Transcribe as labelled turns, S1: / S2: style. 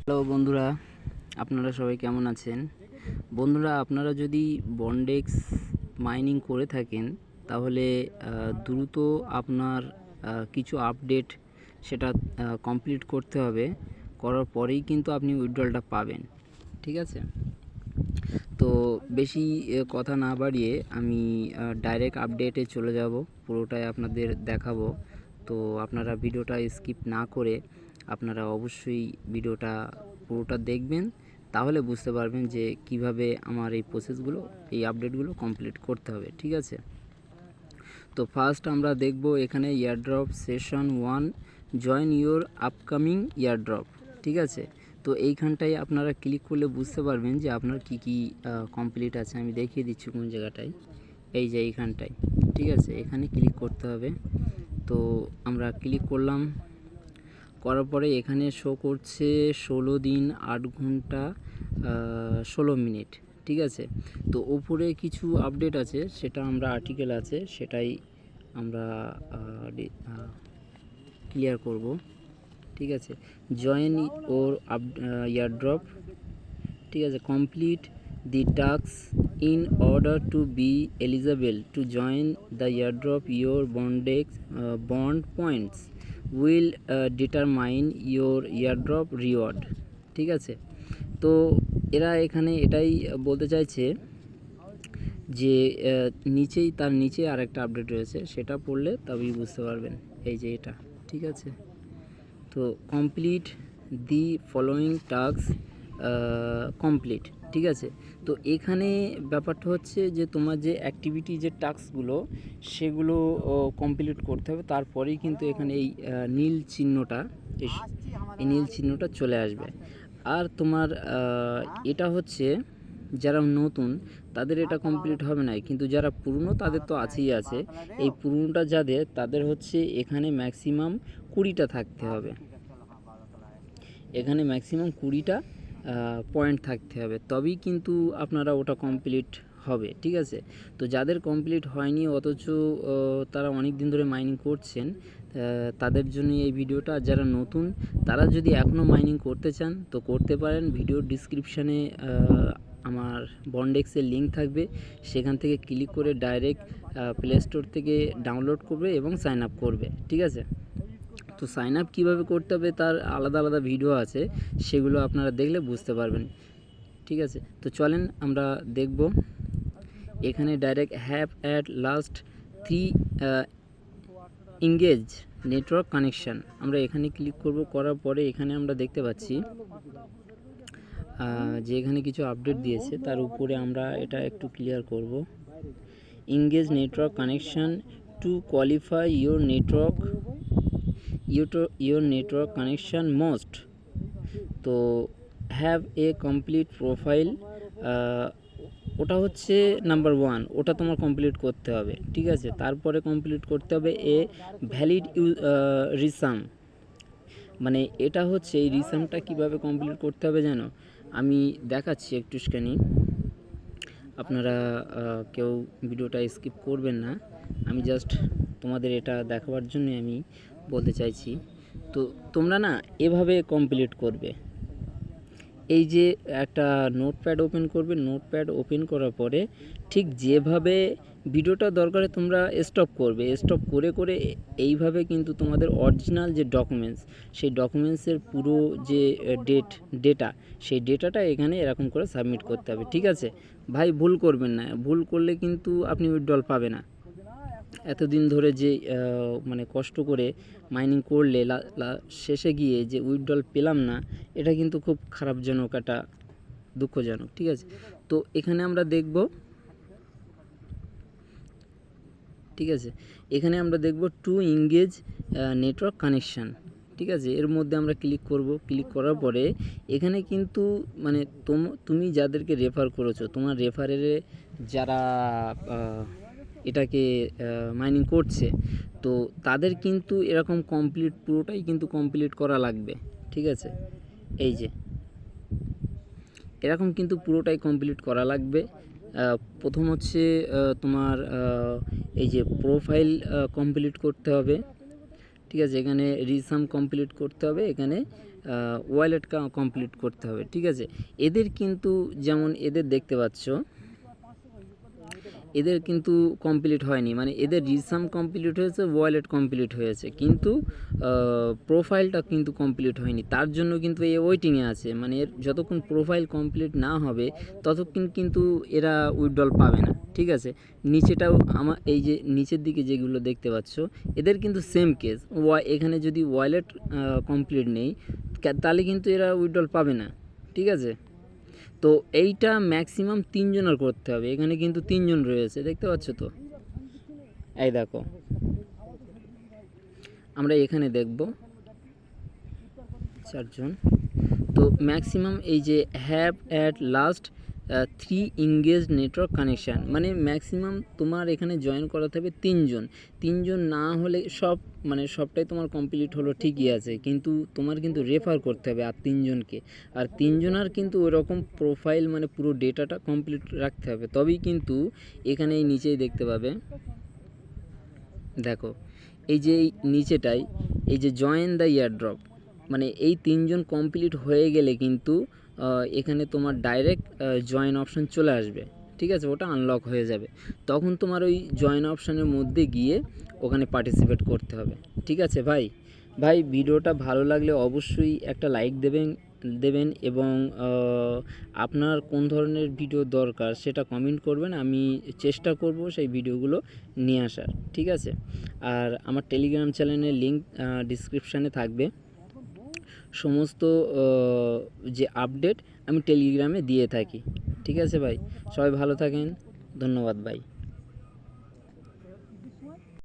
S1: Hello বন্ধুরা, আপনারা সবাই কেমন আছেন? বন্ধুরা, আপনারা যদি বন্ডেক্স মাইনিং করে থাকেন তাহলে দ্রুত আপনার কিছু আপডেট সেটা কমপ্লিট করতে হবে। করার পরেই কিন্তু আপনি উইথড্রলটা পাবেন, ঠিক আছে? তো বেশি কথা না বাড়িয়ে আমি ডাইরেক্ট আপডেটে চলে যাব, পুরোটাই আপনাদের দেখাবো। তো আপনারা ভিডিওটা স্কিপ না করে আপনারা অবশ্যই ভিডিওটা পুরোটা দেখবেন, তাহলে বুঝতে পারবেন যে কিভাবে আমার এই প্রসেসগুলো, এই আপডেটগুলো কমপ্লিট করতে হবে, ঠিক আছে? তো ফার্স্ট আমরা দেখব এখানে airdrop session 1 join your upcoming airdrop, ঠিক আছে? তো এইখানটায় আপনারা ক্লিক করলে বুঝতে পারবেন যে আপনার কি কি কমপ্লিট আছে। আমি দেখিয়ে দিচ্ছি কোন জায়গাটায়, এই যে এইখানটায়, ঠিক আছে? এখানে ক্লিক করতে হবে। তো আমরা ক্লিক করলাম, করার পরে এখানে শো করছে 16 দিন 8 ঘন্টা 16 মিনিট, ঠিক আছে? তো উপরে কিছু আপডেট আছে, সেটা আমরা আর্টিকেল আছে সেটাই আমরা ক্লিয়ার করব, ঠিক আছে? জয়েন ওর ইয়ারড্রপ, ঠিক আছে? Complete the task in order to be eligible to join the airdrop your bond points will determine your airdrop reward, ঠিক আছে? তো এরা এখানে এটাই বলতে চাইছে যে নিচেই, তার নিচে আরেকটা আপডেট রয়েছে, সেটা পড়লে তবেই বুঝতে পারবেন। এই যে এটা, ঠিক আছে? তো complete the following task complete, ঠিক আছে? তো এখানে ব্যাপারটা হচ্ছে যে তোমার যে অ্যাক্টিভিটি, যে টাস্কগুলো, সেগুলো কমপ্লিট করতে হবে, তারপরেই কিন্তু এখানে এই নীল চিহ্নটা, এই নীল চিহ্নটা চলে আসবে। আর তোমার এটা হচ্ছে যারা নতুন তাদের এটা কমপ্লিট হবে না, কিন্তু যারা পুরনো তাদের তো আছেই আছে। এই পুরনোটা যাদের, তাদের হচ্ছে এখানে ম্যাক্সিমাম 20টা থাকতে হবে, এখানে ম্যাক্সিমাম 20টা পয়েন্ট থাকতে হবে, তবেই কিন্তু আপনারা ওটা কমপ্লিট হবে, ঠিক আছে? তো যাদের কমপ্লিট হয়নি অথচ তারা অনেক দিন ধরে মাইনিং করছেন, তাদের জন্য এই ভিডিওটা। যারা নতুন তারা যদি এখনও মাইনিং করতে চান তো করতে পারেন। ভিডিওর ডিসক্রিপশানে আমার বন্ডেক্সের লিঙ্ক থাকবে, সেখান থেকে ক্লিক করে ডাইরেক্ট প্লে স্টোর থেকে ডাউনলোড করবে এবং সাইন আপ করবে, ঠিক আছে? তো সাইন আপ কীভাবে করতে হবে তার আলাদা আলাদা ভিডিও আছে, সেগুলো আপনারা দেখলে বুঝতে পারবেন, ঠিক আছে? তো চলেন আমরা দেখব। এখানে direct have at last 3 engage network connection, আমরা এখানে ক্লিক করব। করার পরে এখানে আমরা দেখতে পাচ্ছি যে এখানে কিছু আপডেট দিয়েছে, তার উপরে আমরা এটা একটু ক্লিয়ার করব। Engage network connection to qualify your network connection most, তো হ্যাভ এ কমপ্লিট প্রোফাইল, ওটা হচ্ছে নাম্বার 1, ওটা তোমার কমপ্লিট করতে হবে, ঠিক আছে? তারপরে কমপ্লিট করতে হবে এ ভ্যালিড রিসাম, মানে এটা হচ্ছে এই রিসামটা কীভাবে কমপ্লিট করতে হবে জানো? আমি দেখাচ্ছি একটুখানি, আপনারা কেউ ভিডিওটা স্কিপ করবেন না, আমি জাস্ট তোমাদের এটা দেখাবার জন্য আমি বলতে চাইছি। তো তোমরা না এভাবে কমপ্লিট করবে, এই যে একটা নোটপ্যাড ওপেন করবে, নোটপ্যাড ওপেন করার পরে ঠিক যেভাবে ভিডিওটা দরকারে তোমরা স্টপ করবে, স্টপ করে করে এইভাবে কিন্তু তোমাদের অরিজিনাল যে ডকুমেন্টস, সেই ডকুমেন্টসের পুরো যে ডেটা, সেই ডেটাটা এখানে এরকম করে সাবমিট করতে হবে, ঠিক আছে? ভাই ভুল করবেন না, ভুল করলে কিন্তু আপনি উইথড্রল পাবে না। এতদিন ধরে যে মানে কষ্ট করে মাইনিং করলে শেষে গিয়ে যে উইথড্রল পেলাম না, এটা কিন্তু খুব খারাপজনক, একটা দুঃখজনক, ঠিক আছে? তো এখানে আমরা দেখব, ঠিক আছে? এখানে আমরা দেখব টু এঙ্গেজ নেটওয়ার্ক কানেকশান, ঠিক আছে? এর মধ্যে আমরা ক্লিক করব। ক্লিক করার পরে এখানে কিন্তু মানে তুমি যাদেরকে রেফার করেছো, তোমার রেফারেরে যারা এটাকে মাইনিং করছে, তো তাদের কিন্তু এরকম কমপ্লিট পুরোটাই কিন্তু কমপ্লিট করা লাগবে, ঠিক আছে? এই যে এরকম কিন্তু পুরোটাই কমপ্লিট করা লাগবে। প্রথম হচ্ছে তোমার এই যে প্রোফাইল কমপ্লিট করতে হবে, ঠিক আছে? এখানে রিসাম কমপ্লিট করতে হবে, এখানে ওয়ালেট কমপ্লিট করতে হবে, ঠিক আছে। এদের কিন্তু যেমন এদের দেখতে পাচ্ছ, এদের কিন্তু কমপ্লিট হয়নি, মানে এদের রিসাম কমপ্লিট হয়েছে, ওয়ালেট কমপ্লিট হয়েছে, কিন্তু প্রোফাইলটা কিন্তু কমপ্লিট হয়নি। তার জন্য কিন্তু এ ওয়েটিংয়ে আছে, মানে এর যতক্ষণ প্রোফাইল কমপ্লিট না হবে ততক্ষণ কিন্তু এরা উইথড্রল পাবে না, ঠিক আছে। নিচেটাও আমার এই যে নিচের দিকে যেগুলো দেখতে পাচ্ছ, এদের কিন্তু সেম কেস। এখানে যদি ওয়ালেট কমপ্লিট নেই তাহলে কিন্তু এরা উইথড্রল পাবে না, ঠিক আছে। তো এইটা ম্যাক্সিমাম 3 জনের করতে হবে। এখানে কিন্তু 3 জন রয়েছে, দেখতে পাচ্ছ তো, এই দেখো। আমরা এখানে দেখব 4 জন। তো ম্যাক্সিমাম এই যে have at last 3 engage network connection, মানে ম্যাক্সিমাম তোমার এখানে জয়েন করাতে হবে 3 জন। 3 জন না হলে মানে সবটাই তোমার কমপ্লিট হলো, ঠিকই আছে, কিন্তু তোমার কিন্তু রেফার করতে হবে আর 3 জনকে। আর 3 জনের কিন্তু ওরকম প্রোফাইল মানে পুরো ডেটাটা কমপ্লিট রাখতে হবে, তবেই কিন্তু এখানে এই নিচেই দেখতে পাবে, দেখো এই যে এই নিচেটাই এই যে জয়েন দ্য ইয়ারড্রপ, মানে এই 3 জন কমপ্লিট হয়ে গেলে কিন্তু এখানে তোমার ডাইরেক্ট জয়েন অপশান চলে আসবে, ঠিক আছে। ওটা আনলক হয়ে যাবে, তখন তোমার ওই জয়েন অপশানের মধ্যে গিয়ে ওখানে পার্টিসিপেট করতে হবে, ঠিক আছে ভাই। ভিডিওটা ভালো লাগলে অবশ্যই একটা লাইক দেবেন এবং আপনার কোন ধরনের ভিডিও দরকার সেটা কমেন্ট করবেন, আমি চেষ্টা করব সেই ভিডিওগুলো নিয়ে আসার, ঠিক আছে। আর আমার টেলিগ্রাম চ্যানেলের লিঙ্ক ডিসক্রিপশানে থাকবে। সমস্ত যে আপডেট আমি টেলিগ্রামে দিয়ে থাকি, ঠিক আছে ভাই। সবাই ভালো থাকেন, ধন্যবাদ ভাই।